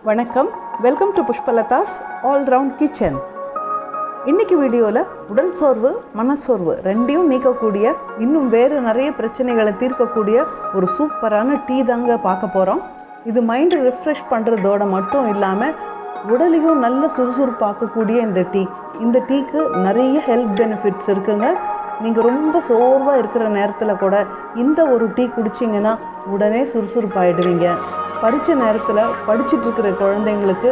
வணக்கம், welcome to Pushpalatha's all round kitchen. இன்றைக்கி வீடியோவில் உடல் சோர்வு, மனசோர்வு ரெண்டையும் நீக்கக்கூடிய, இன்னும் வேறு நிறைய பிரச்சனைகளை தீர்க்கக்கூடிய ஒரு சூப்பரான டீ தாங்க பார்க்க போகிறோம். இது மைண்டை ரிஃப்ரெஷ் பண்ணுறதோட மட்டும் இல்லாமல் உடலையும் நல்ல சுறுசுறுப்பாக்கக்கூடிய இந்த டீக்கு நிறைய ஹெல்த் பெனிஃபிட்ஸ் இருக்குங்க. நீங்கள் ரொம்ப சோர்வாக இருக்கிற நேரத்தில் கூட இந்த ஒரு டீ குடிச்சிங்கன்னா உடனே சுறுசுறுப்பாயிடுவீங்க. படித்த நேரத்தில் படிச்சுட்ருக்கிற குழந்தைங்களுக்கு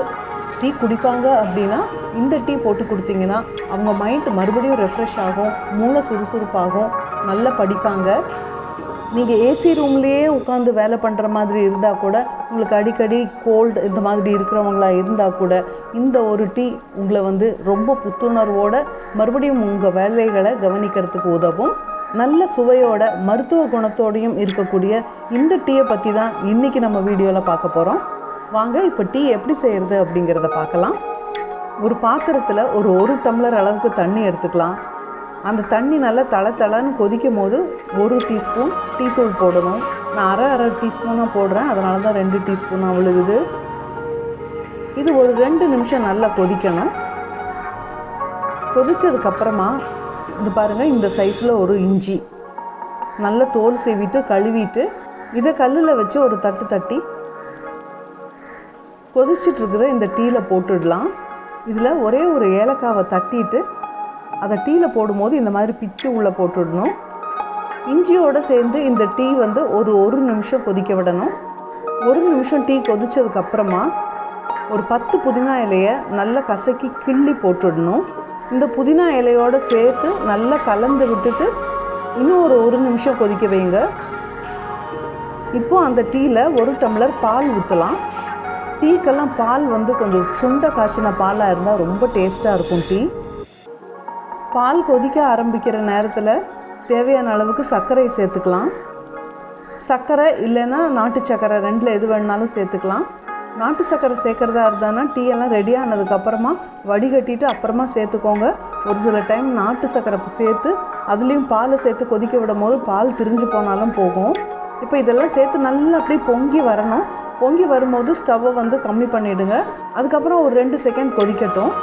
டீ குடிப்பாங்க அப்படின்னா இந்த டீ போட்டு கொடுத்தீங்கன்னா அவங்க மைண்ட் மறுபடியும் ரெஃப்ரெஷ் ஆகும், மூளை சுறுசுறுப்பாகும், நல்லா படிப்பாங்க. நீங்கள் ஏசி ரூம்லேயே உட்காந்து வேலை பண்ணுற மாதிரி இருந்தால் கூட, உங்களுக்கு அடிக்கடி கோல்டு இந்த மாதிரி இருக்கிறவங்களா இருந்தால் கூட இந்த ஒரு டீ உங்களை ரொம்ப புத்துணர்வோடு மறுபடியும் உங்கள் வேலைகளை கவனிக்கிறதுக்கு உதவும். நல்ல சுவையோட மருத்துவ குணத்தோடையும் இருக்கக்கூடிய இந்த டீயை பற்றி தான் இன்றைக்கி நம்ம வீடியோவில் பார்க்க போகிறோம். வாங்க இப்போ டீ எப்படி செய்கிறது அப்படிங்கிறத பார்க்கலாம். ஒரு பாத்திரத்தில் ஒரு டம்ளர் அளவுக்கு தண்ணி எடுத்துக்கலாம். அந்த தண்ணி நல்லா தளன்னு கொதிக்கும் போது 1 டீஸ்பூன் டீத்தூள் போடணும். நான் அரை டீஸ்பூனாக போடுறேன், அதனால தான் 2 டீஸ்பூனாக விழுகுது. இது ஒரு 2 நிமிஷம் நல்லா கொதிக்கணும். கொதித்ததுக்கப்புறமா இது பாருங்கள், இந்த சைஸில் ஒரு இஞ்சி நல்லா தோல் சீவிட்டு கழுவிட்டு இதை கல்லில் வச்சு ஒரு தட்டி கொதிச்சிட்ருக்கிற இந்த டீயில் போட்டுடலாம். இதில் ஒரே ஒரு ஏலக்காவை தட்டிட்டு அதை டீயில் போடும்போது இந்த மாதிரி பிச்சு உள்ளே போட்டுடணும். இஞ்சியோடு சேர்ந்து இந்த டீ ஒரு நிமிஷம் கொதிக்க விடணும். 1 நிமிஷம் டீ கொதித்ததுக்கப்புறமா ஒரு 10 புதினா இலையை நல்லா கசக்கி கிள்ளி போட்டுடணும். இந்த புதினா இலையோடு சேர்த்து நல்லா கலந்து விட்டுட்டு இன்னும் ஒரு நிமிஷம் கொதிக்க வைங்க. இப்போது அந்த டீயில் 1 டம்ளர் பால் ஊற்றலாம். டீக்கெல்லாம் பால் கொஞ்சம் சுண்ட காய்ச்சின பாலாக இருந்தால் ரொம்ப டேஸ்ட்டாக இருக்கும் டீ. பால் கொதிக்க ஆரம்பிக்கிற நேரத்தில் தேவையான அளவுக்கு சர்க்கரை சேர்த்துக்கலாம். சர்க்கரை இல்லைன்னா நாட்டு சர்க்கரை, 2ல் எது வேணுனாலும் சேர்த்துக்கலாம். நாட்டு சர்க்கரை சேர்க்குறதா இருந்தானா டீ எல்லாம் ரெடி ஆனதுக்கப்புறமா வடிகட்டிட்டு அப்புறமா சேர்த்துக்கோங்க. ஒரு சில டைம் நாட்டு சர்க்கரை சேர்த்து அதுலேயும் பாலை சேர்த்து கொதிக்க விடும் போது பால் திரிஞ்சு போனாலும் போகும். இப்போ இதெல்லாம் சேர்த்து நல்லா அப்படியே பொங்கி வரணும். பொங்கி வரும்போது ஸ்டவ்வை கம்மி பண்ணிவிடுங்க. அதுக்கப்புறம் ஒரு 2 செகண்ட் கொதிக்கட்டும்.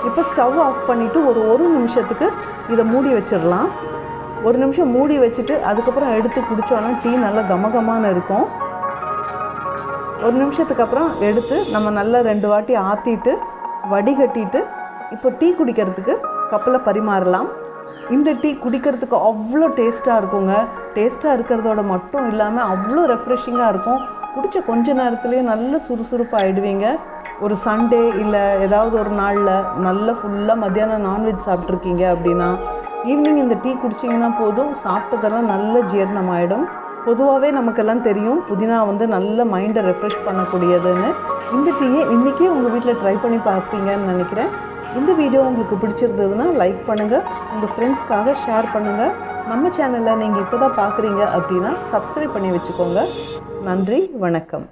இப்போ ஸ்டவ் ஆஃப் பண்ணிவிட்டு ஒரு நிமிஷத்துக்கு இதை மூடி வச்சிடலாம். 1 நிமிஷம் மூடி வச்சுட்டு அதுக்கப்புறம் எடுத்து குடித்தோன்னா டீ நல்லா கமகமான இருக்கும். 1 நிமிஷத்துக்கு அப்புறம் எடுத்து நம்ம நல்லா 2 வாட்டி ஆற்றிட்டு வடிகட்டிட்டு இப்போ டீ குடிக்கிறதுக்கு கப்பில் பரிமாறலாம். இந்த டீ குடிக்கிறதுக்கு அவ்வளோ டேஸ்ட்டாக இருக்குங்க. டேஸ்ட்டாக இருக்கிறதோட மட்டும் இல்லாமல் அவ்வளோ ரெஃப்ரெஷிங்காக இருக்கும். குடித்த கொஞ்ச நேரத்துலேயே நல்ல சுறுசுறுப்பாக ஆகிடுவீங்க. ஒரு சண்டே இல்லை ஏதாவது ஒரு நாளில் நல்லா ஃபுல்லாக மத்தியானம் நான்வெஜ் சாப்பிட்ருக்கீங்க அப்படின்னா ஈவினிங் இந்த டீ குடிச்சிங்கன்னா போதும், சாப்பிட்டதெல்லாம் நல்ல ஜீரணமாயிடும். பொதுவாகவே நமக்கெல்லாம் தெரியும் புதினா நல்ல மைண்டை ரெஃப்ரெஷ் பண்ணக்கூடியதுன்னு. இந்த டீயை இன்றைக்கே உங்கள் வீட்டில் ட்ரை பண்ணி பார்ப்பீங்கன்னு நினைக்கிறேன். இந்த வீடியோ உங்களுக்கு பிடிச்சிருந்ததுன்னா லைக் பண்ணுங்கள், உங்கள் ஃப்ரெண்ட்ஸ்க்காக ஷேர் பண்ணுங்கள். நம்ம சேனலில் நீங்கள் இப்போ தான் பார்க்குறீங்க அப்படின்னா சப்ஸ்கிரைப் பண்ணி வச்சுக்கோங்க. நன்றி, வணக்கம்.